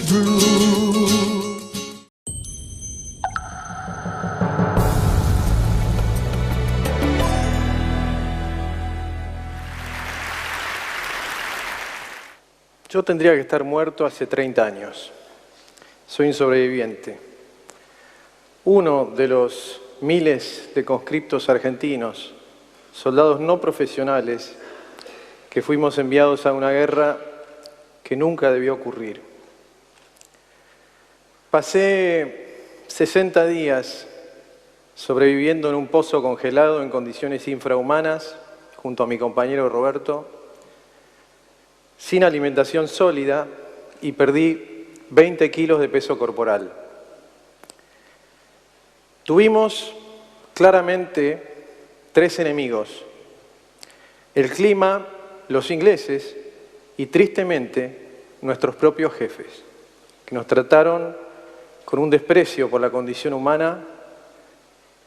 through. Yo tendría que estar muerto hace 30 años. Soy un sobreviviente. Uno de los miles de conscriptos argentinos, soldados no profesionales, que fuimos enviados a una guerra que nunca debió ocurrir. Pasé 60 días sobreviviendo en un pozo congelado en condiciones infrahumanas, junto a mi compañero Roberto, sin alimentación sólida, y perdí 20 kilos de peso corporal. Tuvimos claramente 3 enemigos: el clima, los ingleses y, tristemente, nuestros propios jefes, que nos trataron con un desprecio por la condición humana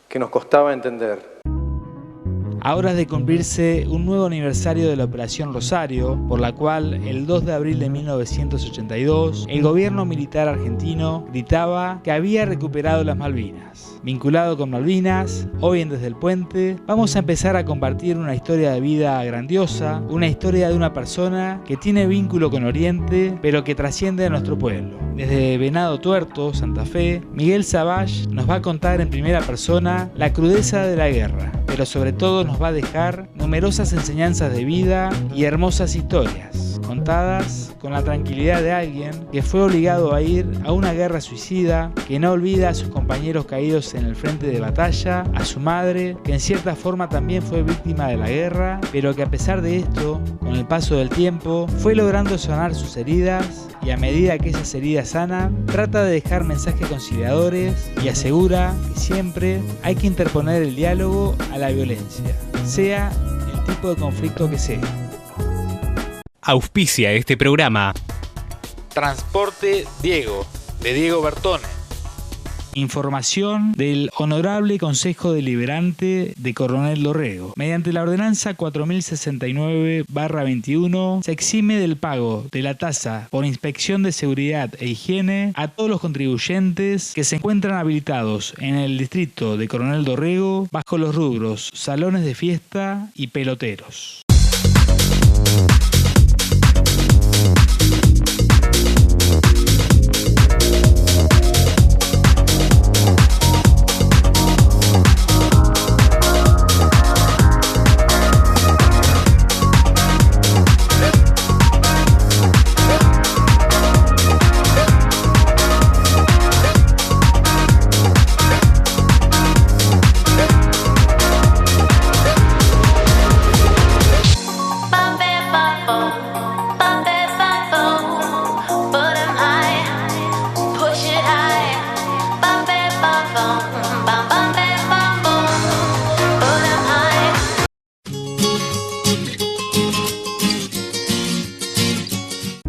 que nos costaba entender. A horas de cumplirse un nuevo aniversario de la Operación Rosario, por la cual el 2 de abril de 1982 el gobierno militar argentino gritaba que había recuperado las Malvinas. Vinculado con Malvinas, hoy en Desde el Puente, vamos a empezar a compartir una historia de vida grandiosa, una historia de una persona que tiene vínculo con Oriente, pero que trasciende a nuestro pueblo. Desde Venado Tuerto, Santa Fe, Miguel Savage nos va a contar en primera persona la crudeza de la guerra, pero sobre todo nos va a dejar numerosas enseñanzas de vida y hermosas historias, contadas con la tranquilidad de alguien que fue obligado a ir a una guerra suicida, que no olvida a sus compañeros caídos en el frente de batalla, a su madre, que en cierta forma también fue víctima de la guerra, pero que a pesar de esto, con el paso del tiempo, fue logrando sanar sus heridas, y a medida que esas heridas sanan, trata de dejar mensajes conciliadores y asegura que siempre hay que interponer el diálogo a la violencia, sea el tipo de conflicto que sea. Auspicia este programa Transporte Diego, de Diego Bertone. Información del Honorable Consejo Deliberante de Coronel Dorrego. Mediante la Ordenanza 4069/21 se exime del pago de la tasa por inspección de seguridad e higiene a todos los contribuyentes que se encuentran habilitados en el distrito de Coronel Dorrego bajo los rubros salones de fiesta y peloteros.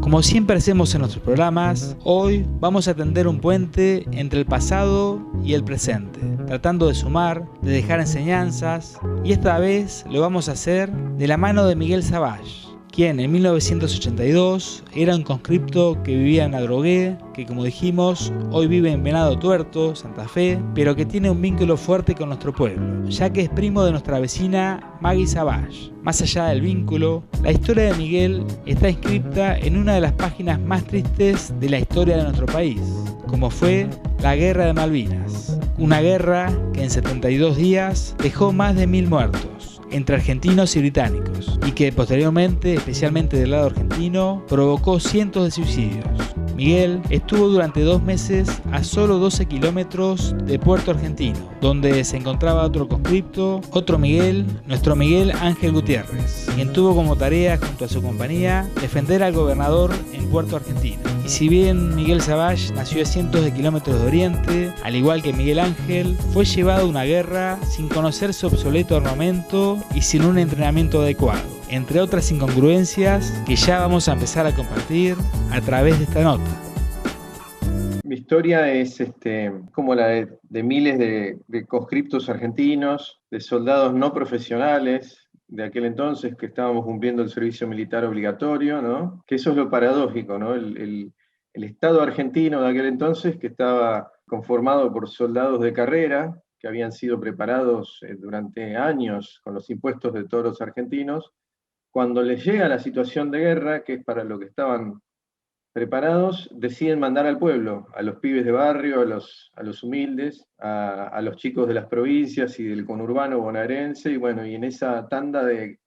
Como siempre hacemos en nuestros programas, hoy vamos a tender un puente entre el pasado y el presente, tratando de sumar, de dejar enseñanzas, y esta vez lo vamos a hacer de la mano de Miguel Savage, quien en 1982 era un conscripto que vivía en Adrogué, que como dijimos, hoy vive en Venado Tuerto, Santa Fe, pero que tiene un vínculo fuerte con nuestro pueblo, ya que es primo de nuestra vecina Maggie Savage. Más allá del vínculo, la historia de Miguel está inscripta en una de las páginas más tristes de la historia de nuestro país, como fue la Guerra de Malvinas. Una guerra que en 72 días dejó más de 1000 muertos entre argentinos y británicos, y que posteriormente, especialmente del lado argentino, provocó cientos de suicidios. Miguel estuvo durante 2 meses a solo 12 kilómetros de Puerto Argentino, donde se encontraba otro conscripto, otro Miguel, nuestro Miguel Ángel Gutiérrez, quien tuvo como tarea, junto a su compañía, defender al gobernador en Puerto Argentino. Y si bien Miguel Savage nació a cientos de kilómetros de Oriente, al igual que Miguel Ángel, fue llevado a una guerra sin conocer su obsoleto armamento y sin un entrenamiento adecuado, entre otras incongruencias que ya vamos a empezar a compartir a través de esta nota. Mi historia es como la de miles de conscriptos argentinos, de soldados no profesionales de aquel entonces que estábamos cumpliendo el servicio militar obligatorio, ¿no? Que eso es lo paradójico, ¿no? El el Estado argentino de aquel entonces, que estaba conformado por soldados de carrera, que habían sido preparados durante años con los impuestos de todos los argentinos, cuando les llega la situación de guerra, que es para lo que estaban preparados, deciden mandar al pueblo, a los pibes de barrio, a los humildes, a los chicos de las provincias y del conurbano bonaerense, y bueno, y en esa tanda de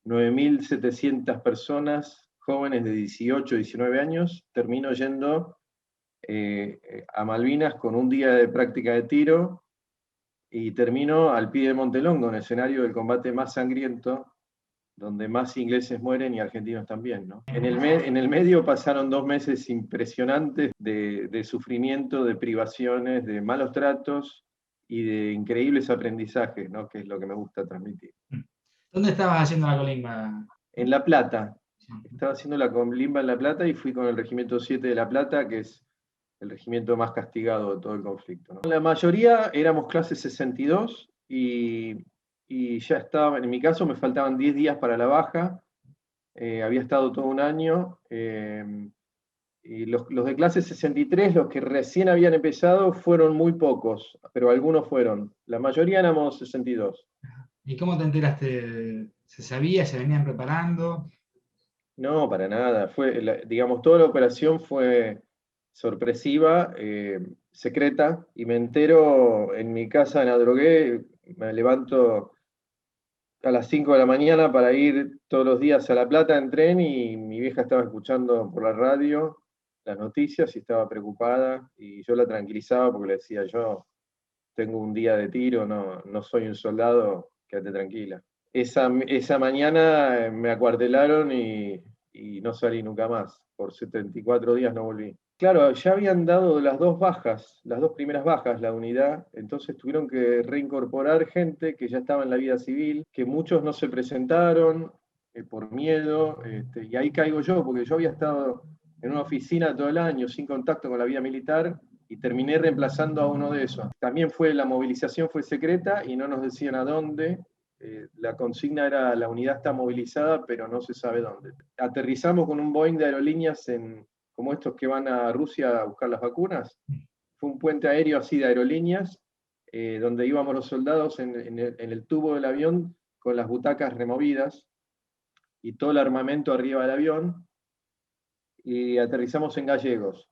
9.700 personas, jóvenes de 18, 19 años, termino yendo a Malvinas con un día de práctica de tiro y termino al pie de Montelongo, en el escenario del combate más sangriento, donde más ingleses mueren y argentinos también, ¿no? En el medio pasaron 2 meses impresionantes de sufrimiento, de privaciones, de malos tratos y de increíbles aprendizajes, ¿no? Que es lo que me gusta transmitir. ¿Dónde estabas haciendo la colimba? En La Plata. Estaba haciendo la colimba en La Plata y fui con el Regimiento 7 de La Plata, que es el regimiento más castigado de todo el conflicto, ¿no? La mayoría éramos clase 62 y ya estaba, en mi caso me faltaban 10 días para la baja, había estado todo un año, y los de clase 63, los que recién habían empezado, fueron muy pocos, pero algunos fueron. La mayoría éramos 62. ¿Y cómo te enteraste? ¿Se sabía? ¿Se venían preparando? No, para nada. Digamos, toda la operación fue sorpresiva, secreta, y me entero en mi casa en Adrogué, me levanto a las 5 de la mañana para ir todos los días a La Plata en tren y mi vieja estaba escuchando por la radio las noticias y estaba preocupada y yo la tranquilizaba porque le decía, yo tengo un día de tiro, no soy un soldado, quédate tranquila. Esa mañana me acuartelaron y no salí nunca más. Por 74 días no volví. Claro, ya habían dado las dos bajas, las dos primeras bajas, la unidad, entonces tuvieron que reincorporar gente que ya estaba en la vida civil, que muchos no se presentaron por miedo, y ahí caigo yo, porque yo había estado en una oficina todo el año sin contacto con la vida militar y terminé reemplazando a uno de esos. También la movilización fue secreta y no nos decían a dónde. La consigna era la unidad está movilizada, pero no se sabe dónde. Aterrizamos con un Boeing de aerolíneas como estos que van a Rusia a buscar las vacunas. Fue un puente aéreo así de aerolíneas, donde íbamos los soldados en el tubo del avión con las butacas removidas y todo el armamento arriba del avión, y aterrizamos en Gallegos.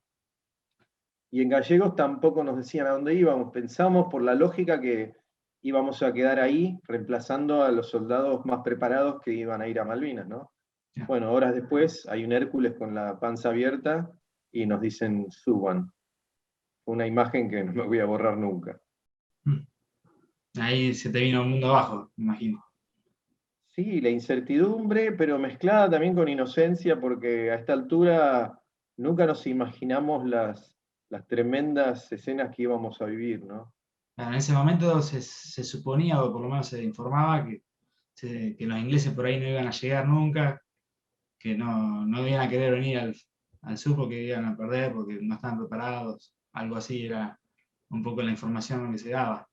Y en Gallegos tampoco nos decían a dónde íbamos. Pensamos por la lógica que íbamos a quedar ahí reemplazando a los soldados más preparados que iban a ir a Malvinas, ¿no? Bueno, horas después hay un Hércules con la panza abierta y nos dicen suban. Una imagen que no me voy a borrar nunca. Ahí se te vino el mundo abajo, me imagino. Sí, la incertidumbre, pero mezclada también con inocencia, porque a esta altura nunca nos imaginamos las tremendas escenas que íbamos a vivir, ¿no? En ese momento se suponía, o por lo menos se informaba, que los ingleses por ahí no iban a llegar nunca, que no iban a querer venir al sur porque iban a perder, porque no estaban preparados. Algo así era un poco la información que se daba.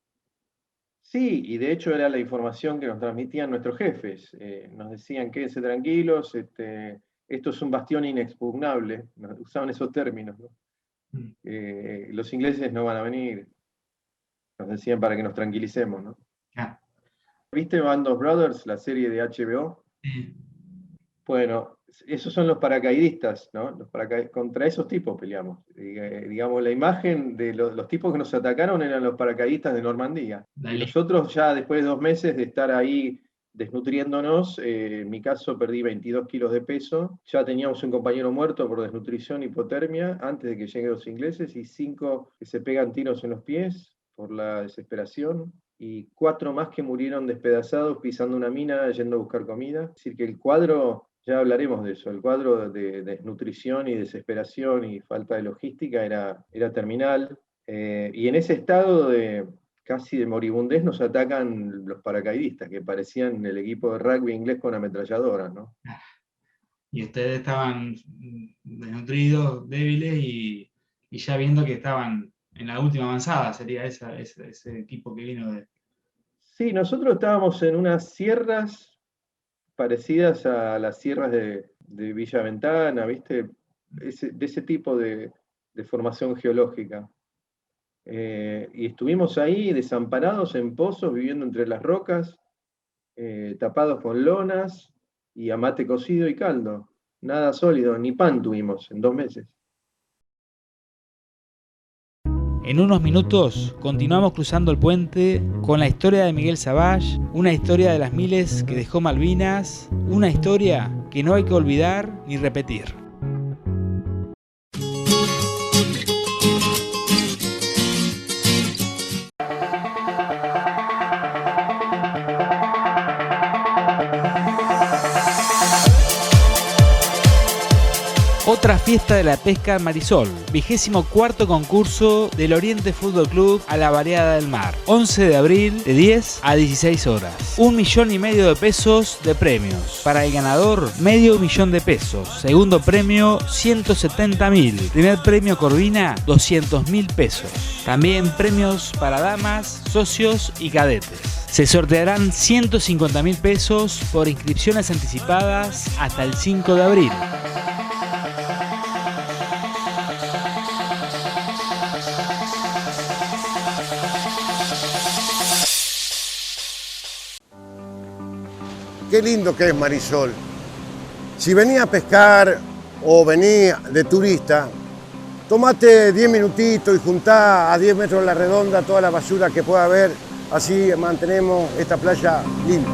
Sí, y de hecho era la información que nos transmitían nuestros jefes. Nos decían, quédense tranquilos, esto es un bastión inexpugnable. Usaban esos términos, ¿no? Los ingleses no van a venir, nos decían para que nos tranquilicemos, ¿no? Ah, ¿Viste Band of Brothers, la serie de HBO? sí. Bueno, esos son los paracaidistas, ¿no? Contra esos tipos peleamos. Digamos, la imagen de los tipos que nos atacaron eran los paracaidistas de Normandía. Y nosotros ya después de 2 meses de estar ahí desnutriéndonos, en mi caso perdí 22 kilos de peso, ya teníamos un compañero muerto por desnutrición y hipotermia antes de que lleguen los ingleses y 5 que se pegan tiros en los pies por la desesperación y 4 más que murieron despedazados pisando una mina yendo a buscar comida. Es decir, que el cuadro, ya hablaremos de eso, el cuadro de desnutrición y desesperación y falta de logística era terminal. Y en ese estado casi de moribundez nos atacan los paracaidistas, que parecían el equipo de rugby inglés con ametralladoras, ¿no? Y ustedes estaban desnutridos, débiles y ya viendo que estaban en la última avanzada, sería ese equipo que vino de... Sí, nosotros estábamos en unas sierras parecidas a las sierras de Villa Ventana, ¿viste? de ese tipo de formación geológica. Y estuvimos ahí desamparados en pozos, viviendo entre las rocas, tapados con lonas y a mate cocido y caldo. Nada sólido, ni pan tuvimos en 2 meses. En unos minutos continuamos cruzando el puente con la historia de Miguel Savage, una historia de las miles que dejó Malvinas, una historia que no hay que olvidar ni repetir. Otra fiesta de la pesca en Marisol, 24º concurso del Oriente Fútbol Club a la Variada del Mar, 11 de abril de 10 a 16 horas. 1,5 millones de pesos de premios. Para el ganador, medio millón de pesos. Segundo premio, 170.000. Primer premio Corvina, 200.000 pesos. También premios para damas, socios y cadetes. Se sortearán 150.000 pesos por inscripciones anticipadas hasta el 5 de abril. Qué lindo que es Marisol. Si venís a pescar o venís de turista, tomate 10 minutitos y juntá a 10 metros de la redonda toda la basura que pueda haber, así mantenemos esta playa limpia.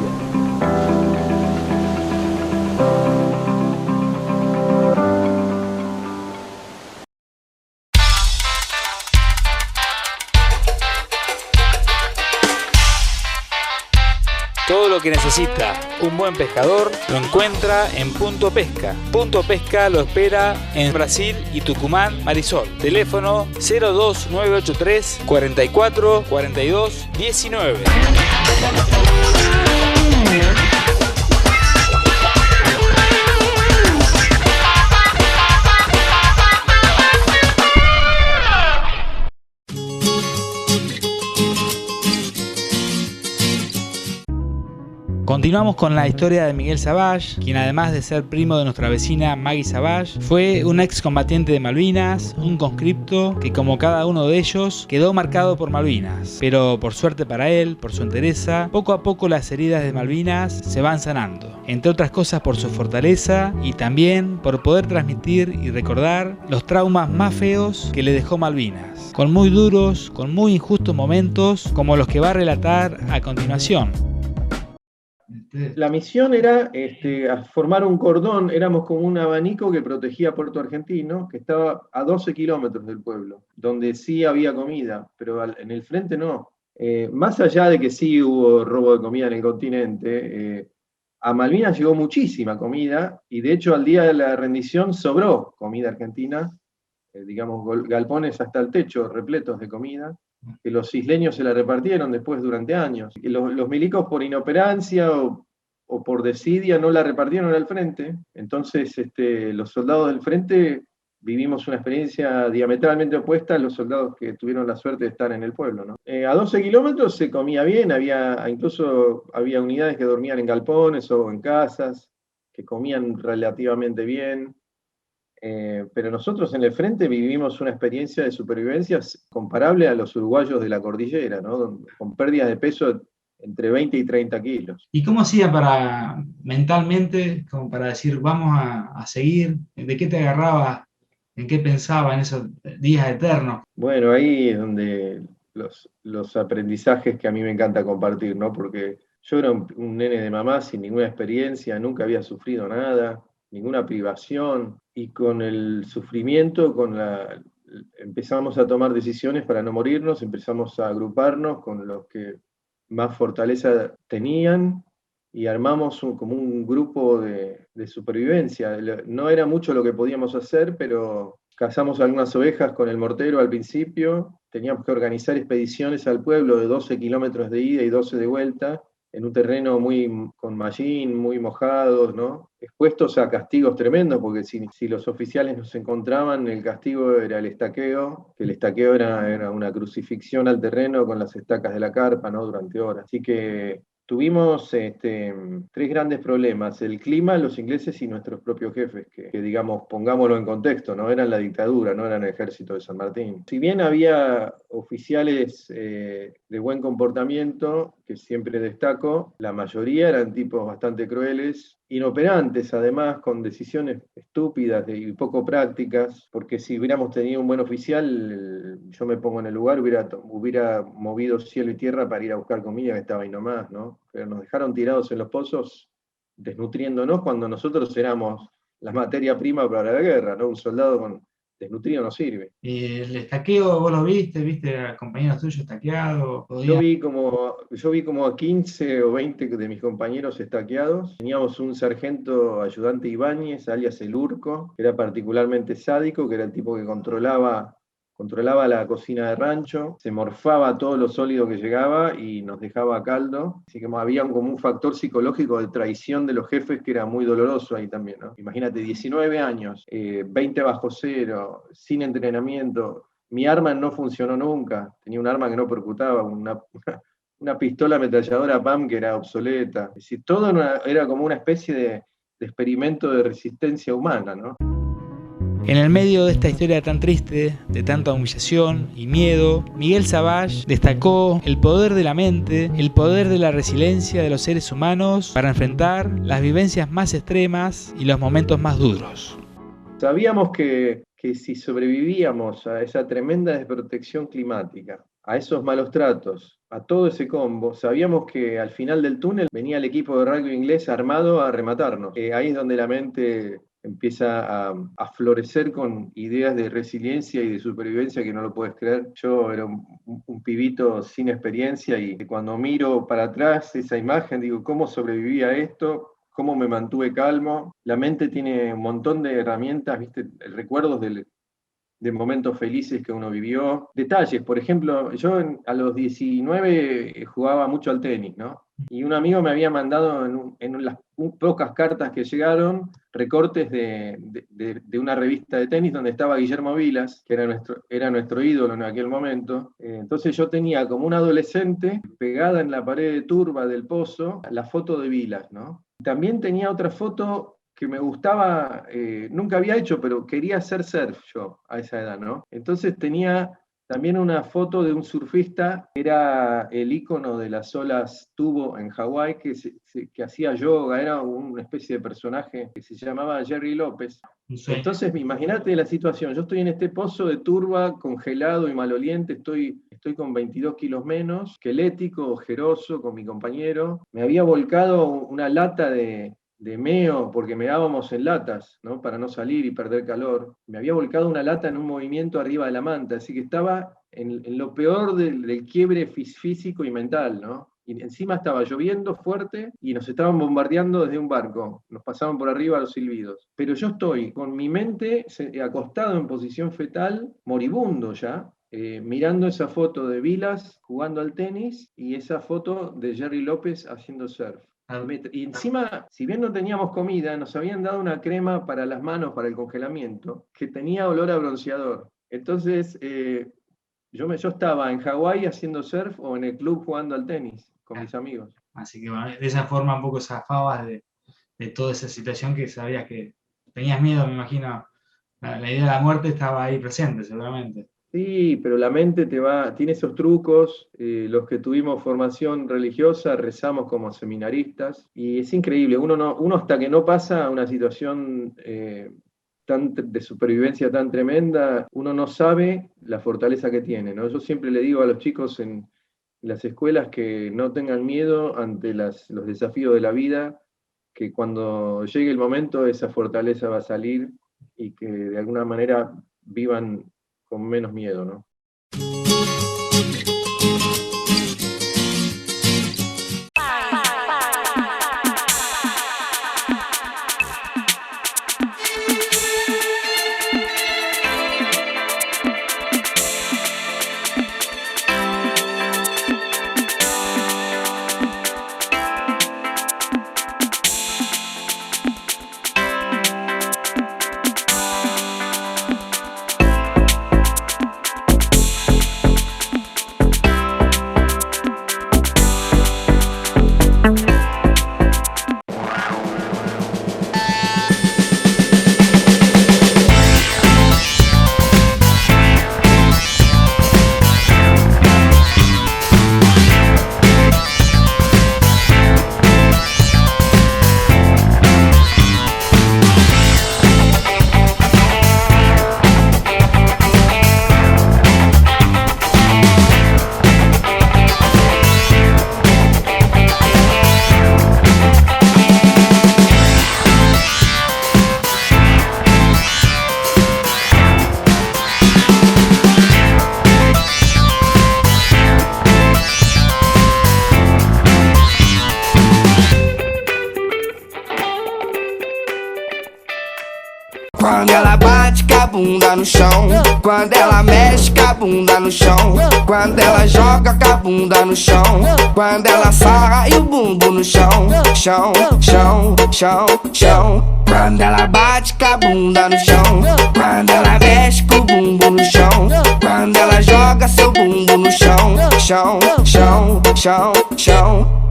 Todo lo que necesita un buen pescador lo encuentra en Punto Pesca. Punto Pesca lo espera en Brasil y Tucumán, Marisol. Teléfono 02983 44 42 19. Continuamos con la historia de Miguel Savage, quien además de ser primo de nuestra vecina Maggie Savage, fue un excombatiente de Malvinas, un conscripto que, como cada uno de ellos, quedó marcado por Malvinas. Pero por suerte para él, por su entereza, poco a poco las heridas de Malvinas se van sanando. Entre otras cosas por su fortaleza y también por poder transmitir y recordar los traumas más feos que le dejó Malvinas. Con muy duros, con muy injustos momentos, como los que va a relatar a continuación. La misión era a formar un cordón, éramos como un abanico que protegía Puerto Argentino, que estaba a 12 kilómetros del pueblo, donde sí había comida, pero en el frente no. Más allá de que sí hubo robo de comida en el continente, a Malvinas llegó muchísima comida, y de hecho al día de la rendición sobró comida argentina, digamos, galpones hasta el techo repletos de comida, que los isleños se la repartieron después durante años. Y los milicos por inoperancia o por desidia no la repartieron al frente. Entonces los soldados del frente vivimos una experiencia diametralmente opuesta a los soldados que tuvieron la suerte de estar en el pueblo, ¿no? A 12 kilómetros se comía bien, incluso había unidades que dormían en galpones o en casas, que comían relativamente bien. Pero nosotros en el frente vivimos una experiencia de supervivencia comparable a los uruguayos de la cordillera, ¿no? Con pérdidas de peso entre 20 y 30 kilos. ¿Y cómo hacía para mentalmente, como para decir, vamos a seguir? ¿De qué te agarrabas? ¿En qué pensaba en esos días eternos? Bueno, ahí es donde los aprendizajes que a mí me encanta compartir, ¿no? Porque yo era un nene de mamá sin ninguna experiencia, nunca había sufrido nada, ninguna privación, y con el sufrimiento, empezamos a tomar decisiones para no morirnos, empezamos a agruparnos con los que más fortaleza tenían, y armamos como un grupo de supervivencia. No era mucho lo que podíamos hacer, pero cazamos algunas ovejas con el mortero al principio, teníamos que organizar expediciones al pueblo de 12 kilómetros de ida y 12 de vuelta, en un terreno con mallín, muy mojados, ¿no? Expuestos a castigos tremendos, porque si los oficiales nos encontraban, el castigo era el estaqueo, que el estaqueo era una crucifixión al terreno con las estacas de la carpa, ¿no? Durante horas. Así que Tuvimos tres grandes problemas: el clima, los ingleses y nuestros propios jefes, que digamos, pongámoslo en contexto, no eran la dictadura, no eran el ejército de San Martín. Si bien había oficiales de buen comportamiento, que siempre destaco, la mayoría eran tipos bastante crueles, inoperantes además, con decisiones estúpidas y poco prácticas, porque si hubiéramos tenido un buen oficial, yo me pongo en el lugar, hubiera movido cielo y tierra para ir a buscar comida que estaba ahí nomás, ¿no? Pero nos dejaron tirados en los pozos, desnutriéndonos cuando nosotros éramos la materia prima para la guerra, ¿no? Un soldado desnutrido no sirve. ¿Y el estaqueo vos lo viste a compañeros tuyos estaqueados? Yo vi como a 15 o 20 de mis compañeros estaqueados. Teníamos un sargento ayudante Ibáñez, alias el Urco, que era particularmente sádico, que era el tipo que controlaba la cocina de rancho, se morfaba todo lo sólido que llegaba y nos dejaba a caldo. Así que había como un factor psicológico de traición de los jefes que era muy doloroso ahí también, ¿no? Imagínate, 19 años, 20 bajo cero, sin entrenamiento. Mi arma no funcionó nunca, tenía un arma que no percutaba, una pistola ametralladora PAM que era obsoleta. Es decir, todo era como una especie de experimento de resistencia humana, ¿no? En el medio de esta historia tan triste, de tanta humillación y miedo, Miguel Savage destacó el poder de la mente, el poder de la resiliencia de los seres humanos para enfrentar las vivencias más extremas y los momentos más duros. Sabíamos que si sobrevivíamos a esa tremenda desprotección climática, a esos malos tratos, a todo ese combo, sabíamos que al final del túnel venía el equipo de rugby inglés armado a rematarnos. Ahí es donde la mente empieza a florecer con ideas de resiliencia y de supervivencia que no lo puedes creer. Yo era un pibito sin experiencia y cuando miro para atrás esa imagen digo, ¿cómo sobreviví a esto? ¿Cómo me mantuve calmo? La mente tiene un montón de herramientas, ¿viste? Recuerdos de momentos felices que uno vivió. Detalles, por ejemplo, yo a los 19 jugaba mucho al tenis, ¿no? Y un amigo me había mandado en las pocas cartas que llegaron, recortes de una revista de tenis donde estaba Guillermo Vilas, que era nuestro ídolo en aquel momento. Entonces yo tenía como un adolescente pegada en la pared de turba del pozo la foto de Vilas, ¿no? También tenía otra foto que me gustaba, nunca había hecho, pero quería hacer surf yo a esa edad, ¿no? Entonces tenía también una foto de un surfista, era el ícono de las olas tubo en Hawái, que hacía yoga, era una especie de personaje que se llamaba Jerry López. Sí. Entonces, imagínate la situación, yo estoy en este pozo de turba, congelado y maloliente, estoy con 22 kilos menos, esquelético, ojeroso, con mi compañero. Me había volcado una lata de meo, porque meábamos en latas, ¿no? Para no salir y perder calor. Me había volcado una lata en un movimiento arriba de la manta, así que estaba en lo peor del quiebre físico y mental, ¿no? Y encima estaba lloviendo fuerte y nos estaban bombardeando desde un barco, nos pasaban por arriba los silbidos. Pero yo estoy con mi mente acostado en posición fetal, moribundo ya, mirando esa foto de Vilas jugando al tenis y esa foto de Jerry López haciendo surf. Y encima, si bien no teníamos comida, nos habían dado una crema para las manos, para el congelamiento, que tenía olor a bronceador. Entonces, yo estaba en Hawái haciendo surf o en el club jugando al tenis con mis amigos. Así que bueno, de esa forma un poco zafabas de toda esa situación que sabías que tenías miedo, me imagino. La idea de la muerte estaba ahí presente, seguramente. Sí, pero la mente tiene esos trucos, los que tuvimos formación religiosa rezamos como seminaristas, y es increíble, uno hasta que no pasa una situación de supervivencia tan tremenda, uno no sabe la fortaleza que tiene, ¿no? Yo siempre le digo a los chicos en las escuelas que no tengan miedo ante los desafíos de la vida, que cuando llegue el momento esa fortaleza va a salir y que de alguna manera vivan con menos miedo, ¿no? Quando ela bate com a bunda no chão, quando ela mexe com a bunda no chão, quando ela joga com a bunda no chão, quando ela sarra e o bumbum no chão, chão, chão, chão, chão. Quando ela bate com a bunda no chão, quando ela mexe com o bumbum no chão, quando ela joga seu bumbum no chão, chão, chão, chão, chão.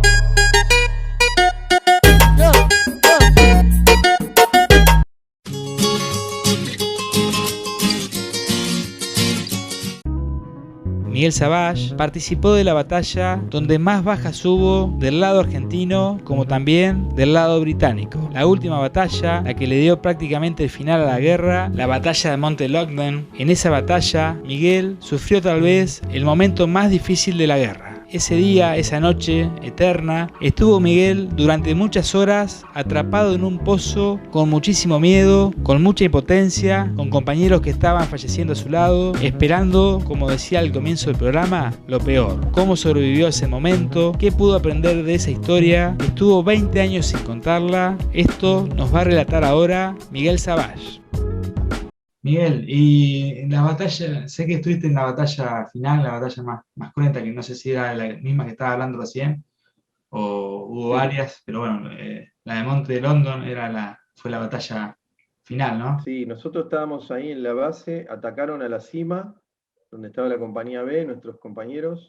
Miguel Savage participó de la batalla donde más bajas hubo del lado argentino como también del lado británico. La última batalla, la que le dio prácticamente el final a la guerra, la batalla de Monte Longdon. En esa batalla, Miguel sufrió tal vez el momento más difícil de la guerra. Ese día, esa noche eterna, estuvo Miguel durante muchas horas atrapado en un pozo con muchísimo miedo, con mucha impotencia, con compañeros que estaban falleciendo a su lado, esperando, como decía al comienzo del programa, lo peor. Cómo sobrevivió ese momento, qué pudo aprender de esa historia, estuvo 20 años sin contarla. Esto nos va a relatar ahora Miguel Savage. Miguel, y en la batalla, sé que estuviste en la batalla final, la batalla más cruenta, que no sé si era la misma que estaba hablando recién, o hubo varias, pero bueno, la de Monte de London fue la batalla final, ¿no? Sí, nosotros estábamos ahí en la base, atacaron a la cima, donde estaba la compañía B, nuestros compañeros,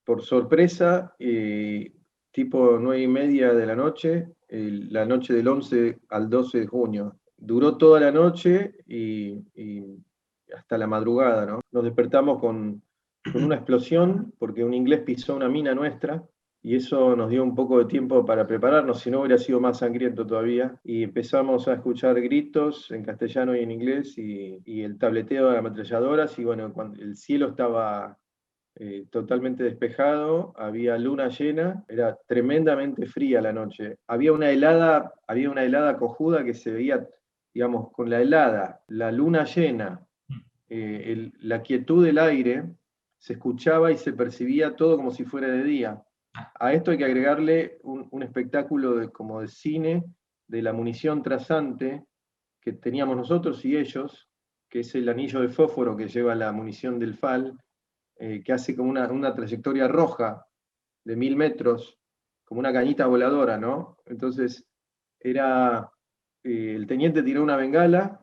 por sorpresa, tipo 9:30 de la noche, la noche del 11 al 12 de junio. Duró toda la noche y hasta la madrugada, ¿no? Nos despertamos con una explosión porque un inglés pisó una mina nuestra y eso nos dio un poco de tiempo para prepararnos, si no hubiera sido más sangriento todavía. Y empezamos a escuchar gritos en castellano y en inglés y el tableteo de ametralladoras y bueno, cuando el cielo estaba totalmente despejado, había luna llena, era tremendamente fría la noche. Había una helada cojuda que se veía, digamos, con la helada, la luna llena, la quietud del aire, se escuchaba y se percibía todo como si fuera de día. A esto hay que agregarle un espectáculo como de cine, de la munición trazante que teníamos nosotros y ellos, que es el anillo de fósforo que lleva la munición del FAL, que hace como una trayectoria roja de 1000 metros, como una cañita voladora, ¿no? Entonces, el teniente tiró una bengala,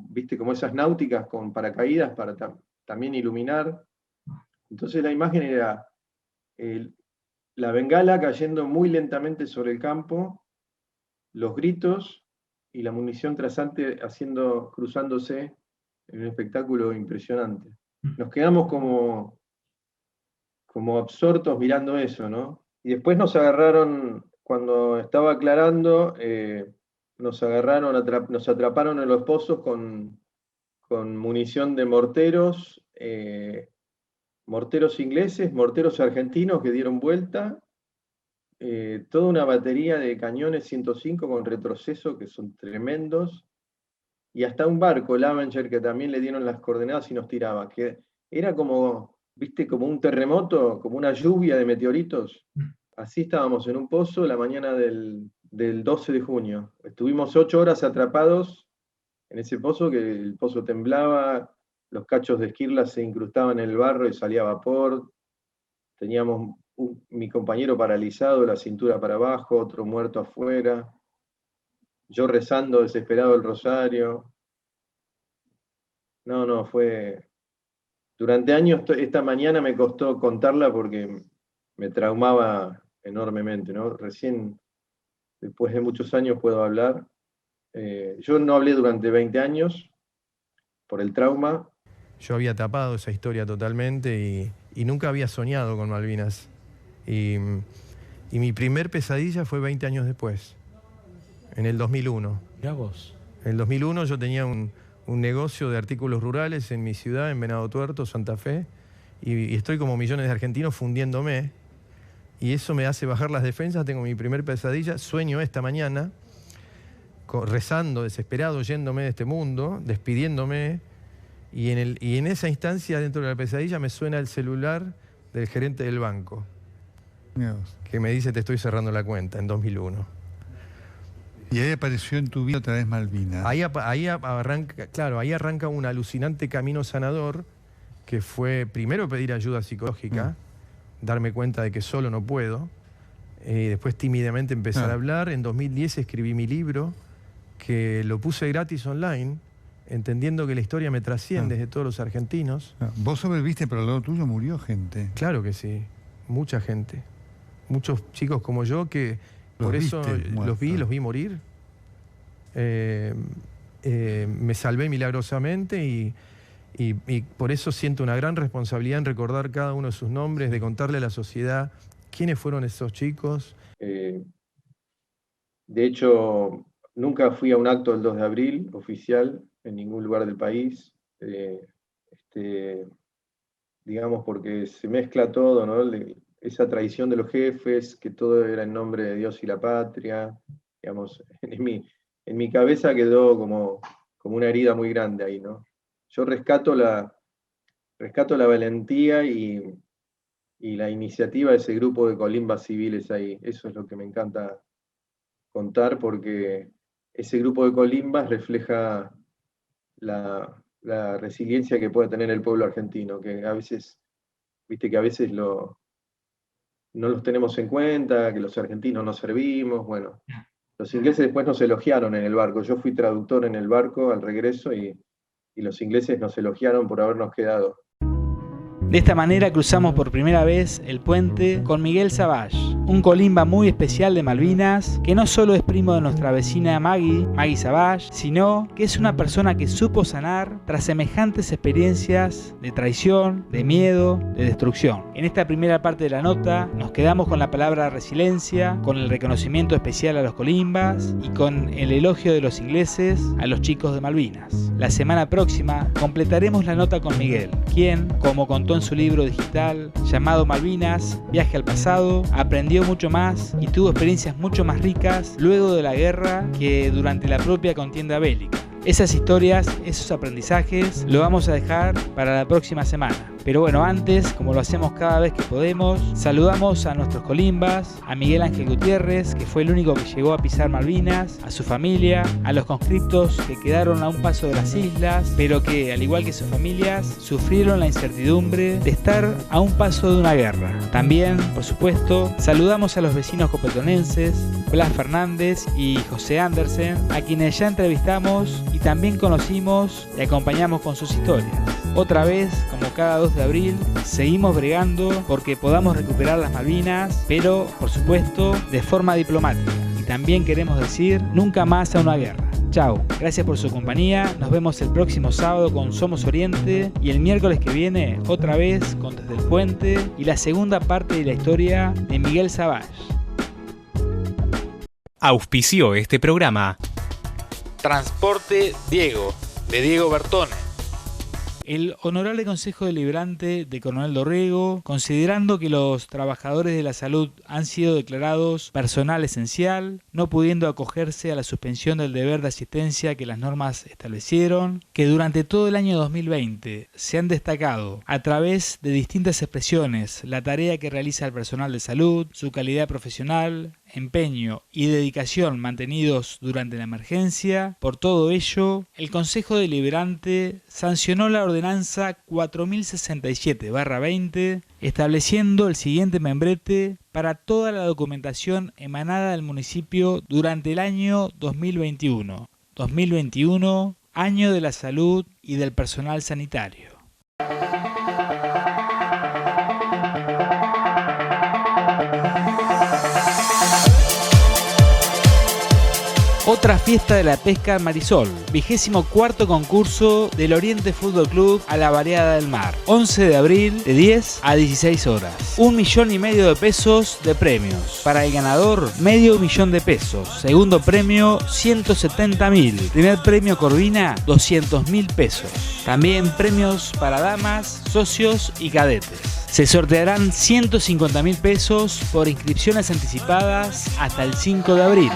viste, como esas náuticas con paracaídas para también iluminar. Entonces la imagen era la bengala cayendo muy lentamente sobre el campo, los gritos y la munición trazante cruzándose en un espectáculo impresionante. Nos quedamos como absortos mirando eso, ¿no? Y después nos agarraron, cuando estaba aclarando, nos atraparon en los pozos con munición de morteros, morteros ingleses, morteros argentinos que dieron vuelta, toda una batería de cañones 105 con retroceso que son tremendos, y hasta un barco, el Avenger, que también le dieron las coordenadas y nos tiraba, que era como, viste, como un terremoto, como una lluvia de meteoritos. Así estábamos en un pozo la mañana del 12 de junio. Estuvimos 8 horas atrapados en ese pozo, que el pozo temblaba, los cachos de esquirla se incrustaban en el barro y salía vapor. Teníamos mi compañero paralizado, la cintura para abajo, otro muerto afuera. Yo rezando desesperado el rosario. No, fue... Durante años, esta mañana me costó contarla porque me traumaba enormemente, ¿no? Recién, después de muchos años, puedo hablar. Yo no hablé durante 20 años por el trauma. Yo había tapado esa historia totalmente y nunca había soñado con Malvinas. Y mi primer pesadilla fue 20 años después, en el 2001. Mirá vos. En el 2001 yo tenía un negocio de artículos rurales en mi ciudad, en Venado Tuerto, Santa Fe, y estoy como millones de argentinos fundiéndome, y eso me hace bajar las defensas. Tengo mi primer pesadilla, sueño esta mañana, rezando, desesperado, yéndome de este mundo, despidiéndome, y en esa instancia, dentro de la pesadilla, me suena el celular del gerente del banco, que me dice: te estoy cerrando la cuenta, en 2001. Y ahí apareció en tu vida otra vez Malvinas. Ahí arranca, claro, ahí arranca un alucinante camino sanador que fue primero pedir ayuda psicológica, darme cuenta de que solo no puedo, después tímidamente empezar a hablar. En 2010 escribí mi libro, que lo puse gratis online, entendiendo que la historia me trasciende de todos los argentinos. Vos sobreviviste, pero al lado tuyo murió gente. Claro que sí, mucha gente. Muchos chicos como yo que por eso los vi morir. Me salvé milagrosamente y por eso siento una gran responsabilidad en recordar cada uno de sus nombres, de contarle a la sociedad quiénes fueron esos chicos. De hecho, nunca fui a un acto del 2 de abril oficial en ningún lugar del país, digamos, porque se mezcla todo, ¿no? Esa tradición de los jefes, que todo era en nombre de Dios y la patria, digamos, en mi cabeza quedó como una herida muy grande ahí, ¿no? Yo rescato la valentía y la iniciativa de ese grupo de colimbas civiles ahí. Eso es lo que me encanta contar, porque ese grupo de colimbas refleja la resiliencia que puede tener el pueblo argentino, que a veces, viste que a veces no los tenemos en cuenta, que los argentinos no servimos. Bueno, los ingleses después nos elogiaron en el barco. Yo fui traductor en el barco al regreso y los ingleses nos elogiaron por habernos quedado. De esta manera cruzamos por primera vez el puente con Miguel Savage, un colimba muy especial de Malvinas, que no solo es primo de nuestra vecina Maggie Savage, sino que es una persona que supo sanar tras semejantes experiencias de traición, de miedo, de destrucción. En esta primera parte de la nota nos quedamos con la palabra resiliencia, con el reconocimiento especial a los colimbas y con el elogio de los ingleses a los chicos de Malvinas. La semana próxima completaremos la nota con Miguel, quien, como contó en su libro digital llamado Malvinas, Viaje al Pasado, aprendió mucho más y tuvo experiencias mucho más ricas luego de la guerra que durante la propia contienda bélica. Esas historias, esos aprendizajes, lo vamos a dejar para la próxima semana. Pero bueno, antes, como lo hacemos cada vez que podemos, saludamos a nuestros colimbas, a Miguel Ángel Gutiérrez, que fue el único que llegó a pisar Malvinas, a su familia, a los conscriptos que quedaron a un paso de las islas, pero que, al igual que sus familias, sufrieron la incertidumbre de estar a un paso de una guerra. También, por supuesto, saludamos a los vecinos copetonenses, Blas Fernández y José Andersen, a quienes ya entrevistamos y también conocimos y acompañamos con sus historias. Otra vez, como cada 2 de abril, seguimos bregando porque podamos recuperar las Malvinas, pero, por supuesto, de forma diplomática. Y también queremos decir, nunca más a una guerra. Chao, gracias por su compañía, nos vemos el próximo sábado con Somos Oriente y el miércoles que viene, otra vez con Desde el Puente y la segunda parte de la historia de Miguel Savage. Auspició este programa Transporte Diego, de Diego Bertone. El Honorable Consejo Deliberante de Coronel Dorrego, considerando que los trabajadores de la salud han sido declarados personal esencial, no pudiendo acogerse a la suspensión del deber de asistencia que las normas establecieron, que durante todo el año 2020 se han destacado a través de distintas expresiones la tarea que realiza el personal de salud, su calidad profesional, empeño y dedicación mantenidos durante la emergencia. Por todo ello, el Consejo Deliberante sancionó la ordenanza 4067/20, estableciendo el siguiente membrete para toda la documentación emanada del municipio durante el año 2021. 2021, año de la salud y del personal sanitario. Otra fiesta de la pesca Marisol, 24º concurso del Oriente Fútbol Club a la Variada del Mar, 11 de abril de 10 a 16 horas. 1,5 millones de pesos de premios. Para el ganador, medio millón de pesos. Segundo premio, 170.000. Primer premio Corvina, 200.000 pesos. También premios para damas, socios y cadetes. Se sortearán 150.000 pesos por inscripciones anticipadas hasta el 5 de abril.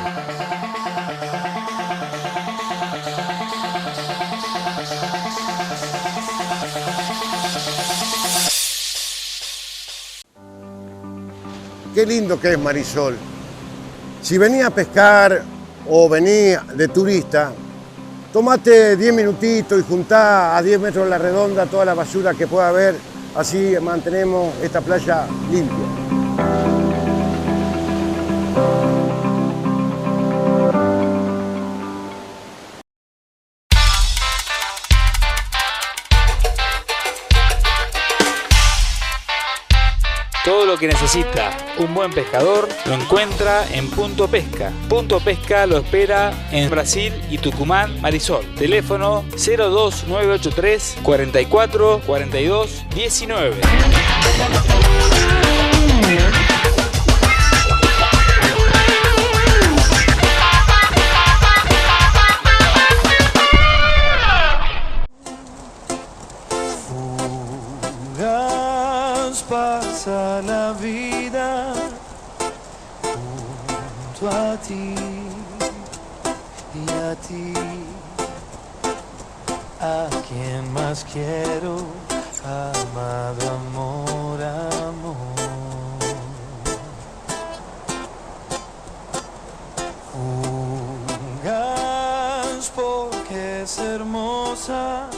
Qué lindo que es Marisol. Si venía a pescar o venís de turista, tomate 10 minutitos y juntá a 10 metros de la redonda toda la basura que pueda haber, así mantenemos esta playa limpia. Todo lo que necesita un buen pescador lo encuentra en Punto Pesca. Punto Pesca lo espera en Brasil y Tucumán, Marisol. Teléfono 02983 44 42 19. Pasa la vida junto a ti y a ti, a quien más quiero, amado amor, amor. Jugas porque es hermosa